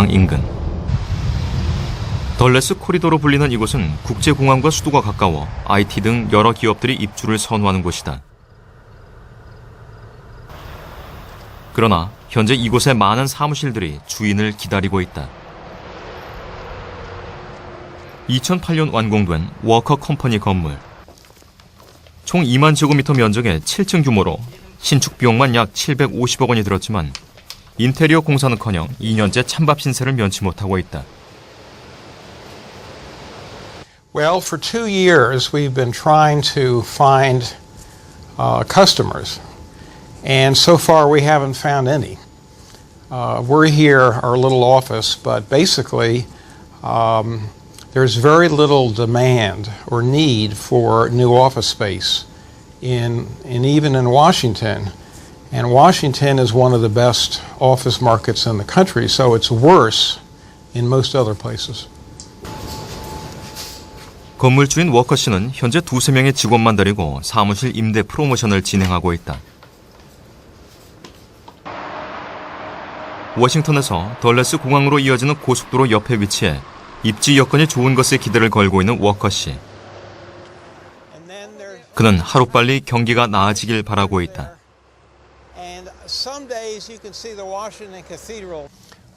인근. 덜레스 코리도로 불리는 이곳은 국제공항과 수도가 가까워 IT 등 여러 기업들이 입주를 선호하는 곳이다. 그러나 현재 이곳에 많은 사무실들이 주인을 기다리고 있다. 2008년 완공된 워커 컴퍼니 건물. 총 2만 제곱미터 면적의 7층 규모로 신축 비용만 약 750억 원이 들었지만 인테리어 공사는커녕 2년째 찬밥 신세를 면치 못하고 있다. Well, for 2 years we've been trying to find customers, and so far we haven't found any. We're here, our little office, but basically there's very little demand or need for new office space even in Washington. And Washington is one of the best office markets in the country, so it's worse in most other places. 건물주인 워커 씨는 현재 2~3명의 직원만 데리고 사무실 임대 프로모션을 진행하고 있다. 워싱턴에서 덜레스 공항으로 이어지는 고속도로 옆에 위치해 입지 여건이 좋은 것에 기대를 걸고 있는 워커 씨. 그는 하루빨리 경기가 나아지길 바라고 있다.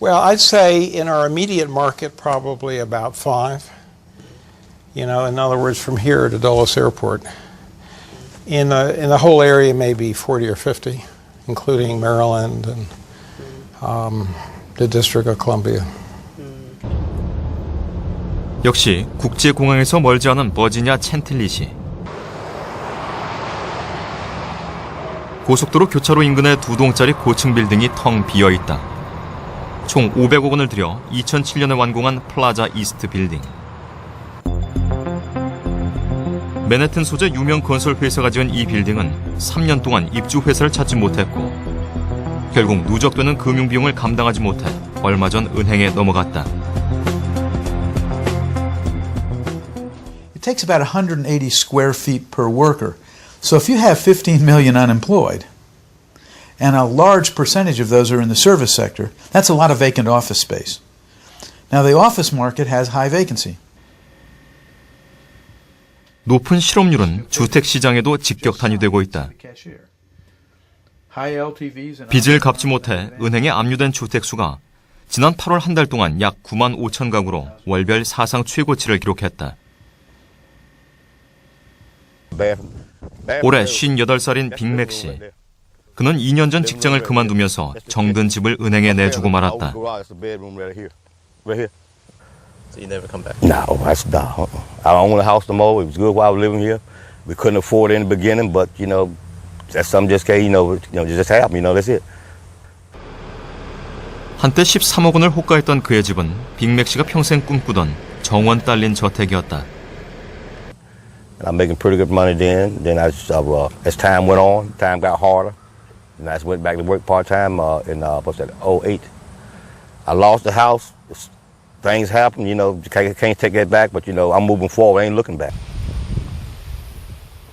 Well, I'd say in our immediate market probably about 5. You know, in other words, from here to Dulles Airport. In the whole area, maybe 40 or 50, including Maryland and the District of Columbia. 역시 국제공항에서 멀지 않은 버지니아 챈틀리시. 고속도로 교차로 인근의 2동짜리 고층 빌딩이 텅 비어있다. 총 500억 원을 들여 2007년에 완공한 플라자 이스트 빌딩. 맨해튼 소재 유명 건설 회사가 지은 이 빌딩은 3년 동안 입주 회사를 찾지 못했고 결국 누적되는 금융 비용을 감당하지 못해 얼마 전 은행에 넘어갔다. It takes about 180 square feet per worker. So if you have 15 million unemployed and a large percentage of those are in the service sector, that's a lot of vacant office space. Now the office market has high vacancy. 높은 실업률은 주택 시장에도 직격탄이 되고 있다. 빚을 갚지 못해 은행에 압류된 주택 수가 지난 8월 한 달 동안 약 9만 5천 가구로 월별 사상 최고치를 기록했다. 올해 58살인 빅맥 씨. 그는 2년 전 직장을 그만두면서 정든 집을 은행에 내주고 말았다. So you never come back? No, I don't own a house no more. It was good while I was living here. We couldn't afford it in the beginning, but that's something just can't, just happen. That's it. 한때 13억 원을 호가했던 그의 집은 빅맥 씨가 평생 꿈꾸던 정원 딸린 저택이었다. I'm making pretty good money then. Then as time went on, time got harder, and I just went back to work part time in 2008. I lost the house. Things happen, can't take that back, but I'm moving forward, ain't looking back.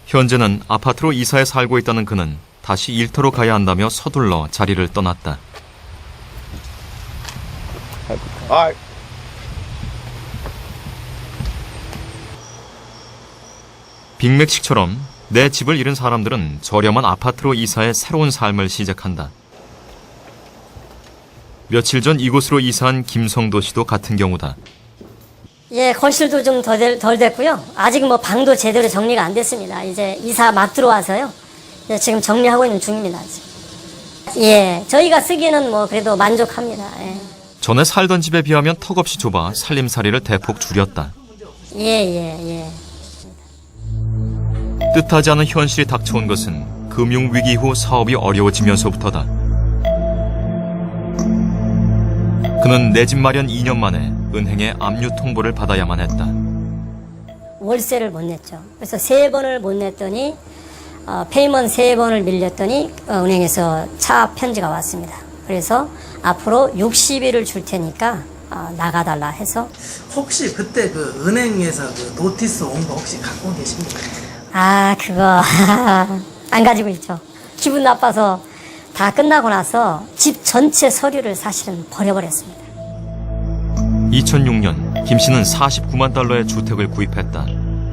현재는 아파트로 이사해 살고 있다는 그는 다시 일터로 가야 한다며 서둘러 자리를 떠났다. All right. 빅맥 씨처럼 내 집을 잃은 사람들은 저렴한 아파트로 이사해 새로운 삶을 시작한다. 며칠 전 이곳으로 이사한 김성도 씨도 같은 경우다. 예, 거실도 좀 덜 됐고요. 아직 방도 제대로 정리가 안 됐습니다. 이제 이사 막 들어와서요. 지금 정리하고 있는 중입니다. 아직. 예, 저희가 쓰기에는 그래도 만족합니다. 예. 전에 살던 집에 비하면 턱없이 좁아 살림살이를 대폭 줄였다. 예. 뜻하지 않은 현실이 닥쳐온 것은 금융위기 후 사업이 어려워지면서부터다. 그는 내 집 마련 2년 만에 은행의 압류 통보를 받아야만 했다. 월세를 못 냈죠. 그래서 3번을 못 냈더니 페이먼 3번을 밀렸더니 은행에서 차 편지가 왔습니다. 그래서 앞으로 60일을 줄 테니까 나가달라 해서. 혹시 그때 그 은행에서 그 노티스 온 거 혹시 갖고 계십니까? 그거 안 가지고 있죠. 기분 나빠서 다 끝나고 나서 집 전체 서류를 사실은 버려버렸습니다. 2006년 김 씨는 49만 달러의 주택을 구입했다.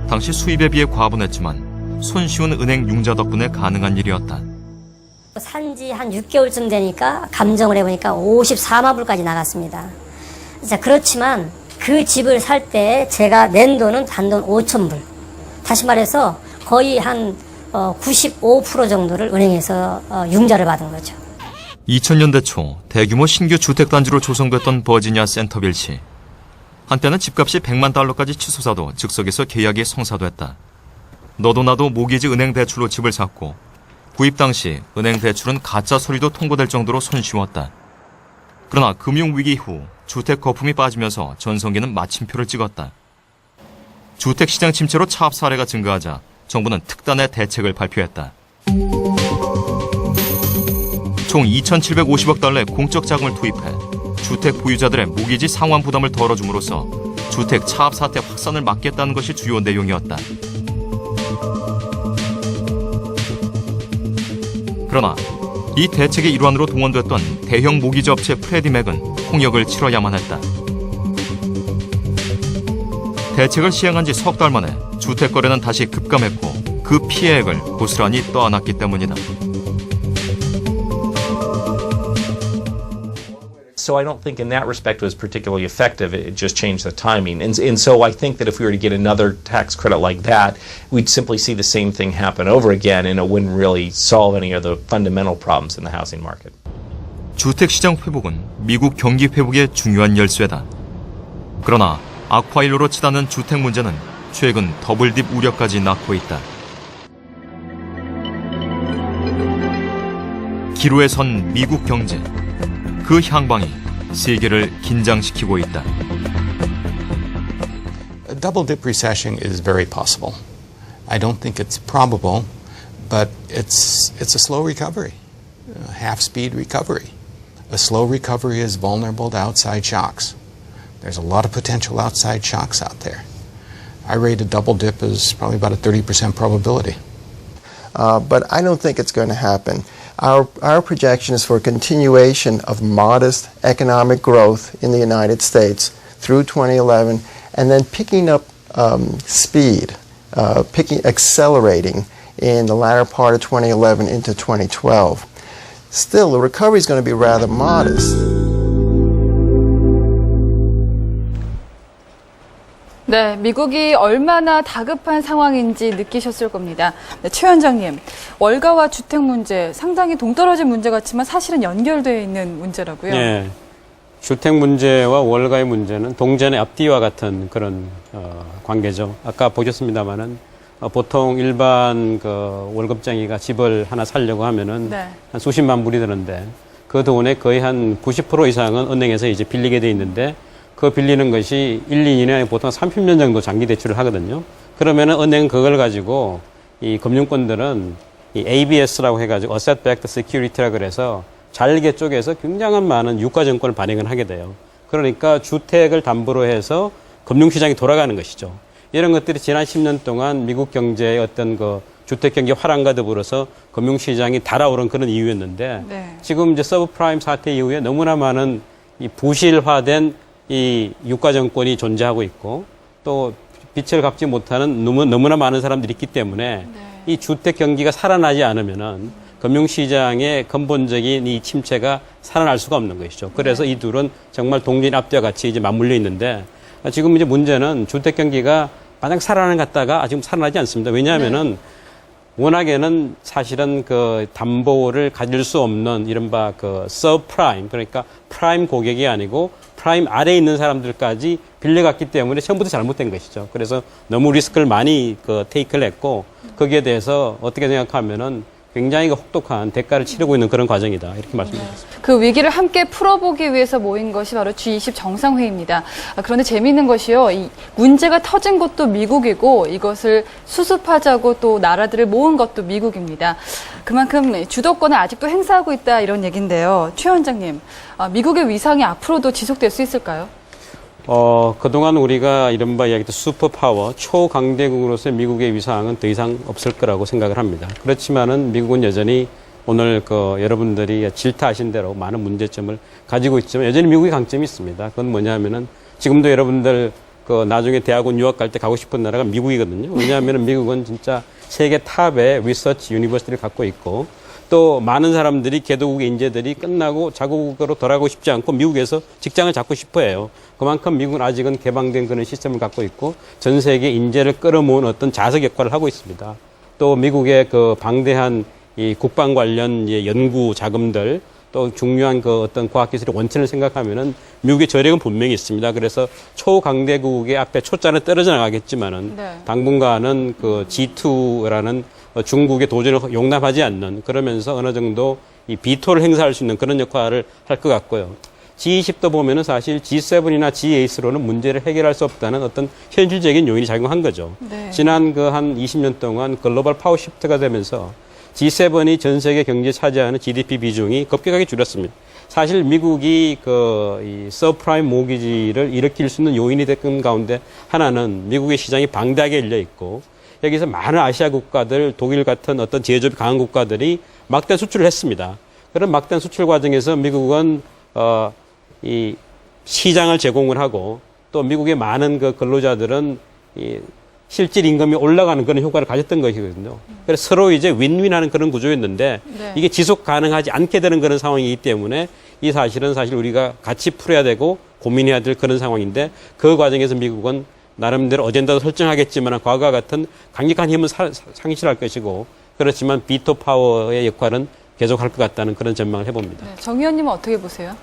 당시 수입에 비해 과분했지만 손쉬운 은행 융자 덕분에 가능한 일이었다. 산지 한 6개월쯤 되니까 감정을 해보니까 54만 불까지 나갔습니다. 자, 그렇지만 그 집을 살 때 제가 낸 돈은 단돈 5천 불. 다시 말해서 거의 한 95% 정도를 은행에서 융자를 받은 거죠. 2000년대 초 대규모 신규 주택단지로 조성됐던 버지니아 센터빌시. 한때는 집값이 100만 달러까지 치솟아도 즉석에서 계약이 성사됐다. 너도 나도 모기지 은행 대출로 집을 샀고 구입 당시 은행 대출은 가짜 서류도 통보될 정도로 손쉬웠다. 그러나 금융위기 이후 주택 거품이 빠지면서 전성기는 마침표를 찍었다. 주택시장 침체로 차압 사례가 증가하자 정부는 특단의 대책을 발표했다. 총 2,750억 달러의 공적 자금을 투입해 주택 보유자들의 모기지 상환 부담을 덜어줌으로써 주택 차압 사태 확산을 막겠다는 것이 주요 내용이었다. 그러나 이 대책의 일환으로 동원됐던 대형 모기지 업체 프레디맥은 홍역을 치러야만 했다. 대책을 시행한 지 석 달 만에 주택 거래는 다시 급감했고 그 피해액을 고스란히 떠안았기 때문이다. So I don't think in that respect it was particularly effective. It just changed the timing. And so I think that if we were to get another tax credit like that, we'd simply see the same thing happen over again, and it wouldn't really solve any of the fundamental problems in the housing market. 주택시장 회복은 미국 경기 회복의 중요한 열쇠다. 그러나 악화일로로 치닫는 주택 문제는 최근 더블딥 우려까지 낳고 있다. 기로에 선 미국 경제. 그 향방이 세계를 긴장시키고 있다. A double dip recession is very possible. I don't think it's probable, but it's a slow recovery, half speed recovery. A slow recovery is vulnerable to outside shocks. There's a lot of potential outside shocks out there. I rate a double dip as probably about a 30% probability. But I don't think it's going to happen. Our projection is for a continuation of modest economic growth in the United States through 2011, and then picking up speed, accelerating in the latter part of 2011 into 2012. Still, the recovery is going to be rather modest. 네, 미국이 얼마나 다급한 상황인지 느끼셨을 겁니다. 네, 최 원장님, 월가와 주택 문제 상당히 동떨어진 문제 같지만 사실은 연결되어 있는 문제라고요. 네, 주택 문제와 월가의 문제는 동전의 앞뒤와 같은 그런 관계죠. 아까 보셨습니다마는 보통 일반 그 월급쟁이가 집을 하나 살려고 하면은 네. 한 수십만 불이 드는데 그 돈의 거의 한 90% 이상은 은행에서 이제 빌리게 돼 있는데. 그 빌리는 것이 1, 2년에 보통 30년 정도 장기 대출을 하거든요. 그러면은 은행 그걸 가지고 이 금융권들은 이 ABS라고 해가지고 Asset Backed Security라 그래서 잘게 쪼개서 굉장한 많은 유가증권을 발행을 하게 돼요. 그러니까 주택을 담보로 해서 금융시장이 돌아가는 것이죠. 이런 것들이 지난 10년 동안 미국 경제의 어떤 그 주택 경기 화랑과 더불어서 금융시장이 달아오른 그런 이유였는데 네. 지금 이제 서브프라임 사태 이후에 너무나 많은 이 부실화된 이 유가정권이 존재하고 있고 또 빚을 갚지 못하는 너무나 많은 사람들이 있기 때문에 네. 이 주택 경기가 살아나지 않으면은 금융시장의 근본적인 이 침체가 살아날 수가 없는 것이죠. 그래서 이 둘은 정말 동전 앞뒤와 같이 이제 맞물려 있는데 지금 이제 문제는 주택 경기가 마냥 살아나는 것 같다가 지금 살아나지 않습니다. 왜냐하면은 워낙에는 사실은 그 담보를 가질 수 없는 이른바 그 서브프라임 그러니까 프라임 고객이 아니고 프라임 아래에 있는 사람들까지 빌려갔기 때문에 처음부터 잘못된 것이죠. 그래서 너무 리스크를 많이 그 테이크를 했고 거기에 대해서 어떻게 생각하면은 굉장히 혹독한 대가를 치르고 있는 그런 과정이다. 이렇게 말씀드리겠습니다. 그 위기를 함께 풀어보기 위해서 모인 것이 바로 G20 정상회의입니다. 그런데 재미있는 것이요. 이 문제가 터진 것도 미국이고 이것을 수습하자고 또 나라들을 모은 것도 미국입니다. 그만큼 주도권을 아직도 행사하고 있다 이런 얘기인데요. 최 원장님, 미국의 위상이 앞으로도 지속될 수 있을까요? 그동안 우리가 이른바 이야기했던 슈퍼파워, 초강대국으로서의 미국의 위상은 더 이상 없을 거라고 생각을 합니다. 그렇지만은 미국은 여전히 오늘 여러분들이 질타하신 대로 많은 문제점을 가지고 있지만 여전히 미국의 강점이 있습니다. 그건 뭐냐면은 지금도 여러분들 그 나중에 대학원 유학 갈 때 가고 싶은 나라가 미국이거든요. 왜냐하면 미국은 진짜 세계 탑의 리서치 유니버시티를 갖고 있고 또 많은 사람들이 개도국의 인재들이 끝나고 자국으로 돌아가고 싶지 않고 미국에서 직장을 잡고 싶어 해요. 그만큼 미국은 아직은 개방된 그런 시스템을 갖고 있고 전 세계 인재를 끌어모은 어떤 자석 역할을 하고 있습니다. 또 미국의 그 방대한 이 국방 관련 연구 자금들 또 중요한 그 어떤 과학기술의 원천을 생각하면은 미국의 저력은 분명히 있습니다. 그래서 초강대국의 앞에 초짜는 떨어져 나가겠지만은 네. 당분간은 그 G2라는 중국의 도전을 용납하지 않는 그러면서 어느 정도 이 비토를 행사할 수 있는 그런 역할을 할 것 같고요. G20도 보면은 사실 G7이나 G8로는 문제를 해결할 수 없다는 어떤 현실적인 요인이 작용한 거죠. 네. 지난 그 한 20년 동안 글로벌 파워 시프트가 되면서 G7이 전 세계 경제에 차지하는 GDP 비중이 급격하게 줄었습니다. 사실 미국이 이 서프라임 모기지를 일으킬 수 있는 요인이 됐던 가운데 하나는 미국의 시장이 방대하게 열려 있고 여기서 많은 아시아 국가들, 독일 같은 어떤 제조업이 강한 국가들이 막대한 수출을 했습니다. 그런 막대한 수출 과정에서 미국은 이 시장을 제공을 하고 또 미국의 많은 그 근로자들은 이 실질 임금이 올라가는 그런 효과를 가졌던 것이거든요. 그래서 서로 이제 윈윈하는 그런 구조였는데 네. 이게 지속 가능하지 않게 되는 그런 상황이기 때문에 이 사실은 사실 우리가 같이 풀어야 되고 고민해야 될 그런 상황인데 그 과정에서 미국은 나름대로 어젠다도 설정하겠지만 과거와 같은 강력한 힘은 상실할 것이고 그렇지만 비토 파워의 역할은 계속할 것 같다는 그런 전망을 해봅니다. 네, 정 의원님은 어떻게 보세요?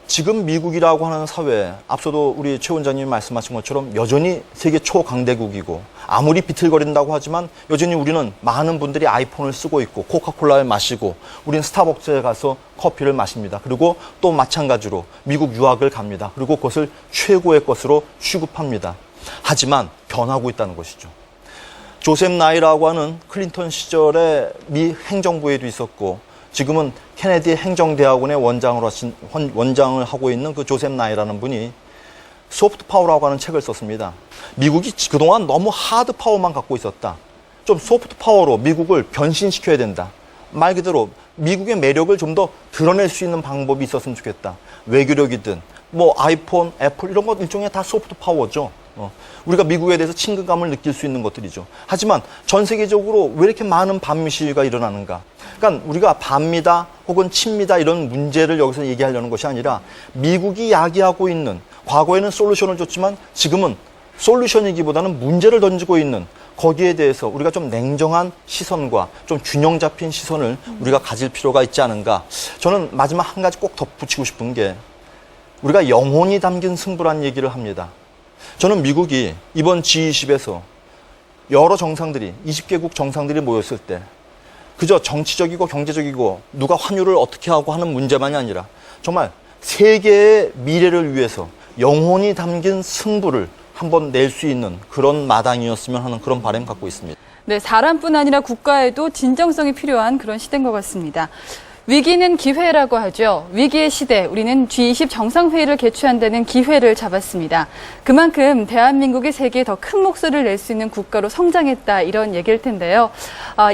지금 미국이라고 하는 사회, 앞서도 우리 최 원장님이 말씀하신 것처럼 여전히 세계 초강대국이고 아무리 비틀거린다고 하지만 여전히 우리는 많은 분들이 아이폰을 쓰고 있고 코카콜라를 마시고 우리는 스타벅스에 가서 커피를 마십니다. 그리고 또 마찬가지로 미국 유학을 갑니다. 그리고 그것을 최고의 것으로 취급합니다. 하지만 변하고 있다는 것이죠. 조셉 나이라고 하는 클린턴 시절에 미 행정부에도 있었고 지금은 케네디 행정대학원의 원장을 하고 있는 그 조셉 나이라는 분이 소프트 파워라고 하는 책을 썼습니다. 미국이 그동안 너무 하드 파워만 갖고 있었다. 좀 소프트 파워로 미국을 변신시켜야 된다. 말 그대로 미국의 매력을 좀 더 드러낼 수 있는 방법이 있었으면 좋겠다. 외교력이든 뭐 아이폰, 애플 이런 것 일종의 다 소프트 파워죠. 우리가 미국에 대해서 친근감을 느낄 수 있는 것들이죠. 하지만 전 세계적으로 왜 이렇게 많은 반미 시위가 일어나는가? 그러니까 우리가 반미다 혹은 친미다 이런 문제를 여기서 얘기하려는 것이 아니라 미국이 야기하고 있는 과거에는 솔루션을 줬지만 지금은 솔루션이기보다는 문제를 던지고 있는 거기에 대해서 우리가 좀 냉정한 시선과 좀 균형 잡힌 시선을 우리가 가질 필요가 있지 않은가. 저는 마지막 한 가지 꼭 덧붙이고 싶은 게 우리가 영혼이 담긴 승부란 얘기를 합니다. 저는 미국이 이번 G20에서 여러 정상들이 20개국 정상들이 모였을 때 그저 정치적이고 경제적이고 누가 환율을 어떻게 하고 하는 문제만이 아니라 정말 세계의 미래를 위해서 영혼이 담긴 승부를 한번 낼 수 있는 그런 마당이었으면 하는 그런 바람 갖고 있습니다. 네, 사람뿐 아니라 국가에도 진정성이 필요한 그런 시대인 것 같습니다. 위기는 기회라고 하죠. 위기의 시대, 우리는 G20 정상회의를 개최한다는 기회를 잡았습니다. 그만큼 대한민국이 세계에 더 큰 목소리를 낼 수 있는 국가로 성장했다, 이런 얘기일 텐데요.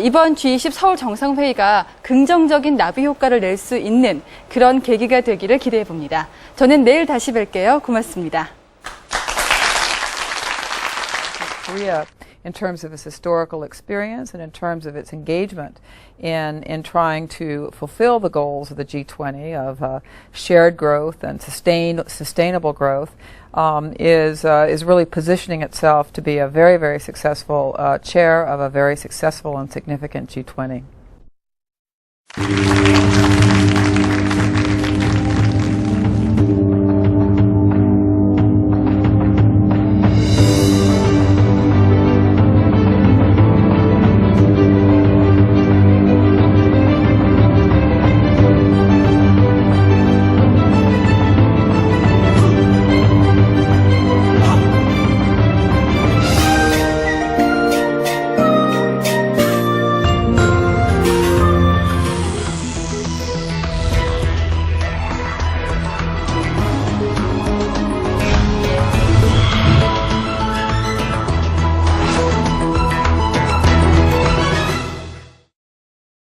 이번 G20 서울 정상회의가 긍정적인 나비 효과를 낼 수 있는 그런 계기가 되기를 기대해 봅니다. 저는 내일 다시 뵐게요. 고맙습니다. Korea, in terms of its historical experience and in terms of its engagement in trying to fulfill the goals of the G20 of shared growth and sustainable growth, is really positioning itself to be a very, very successful chair of a very successful and significant G20.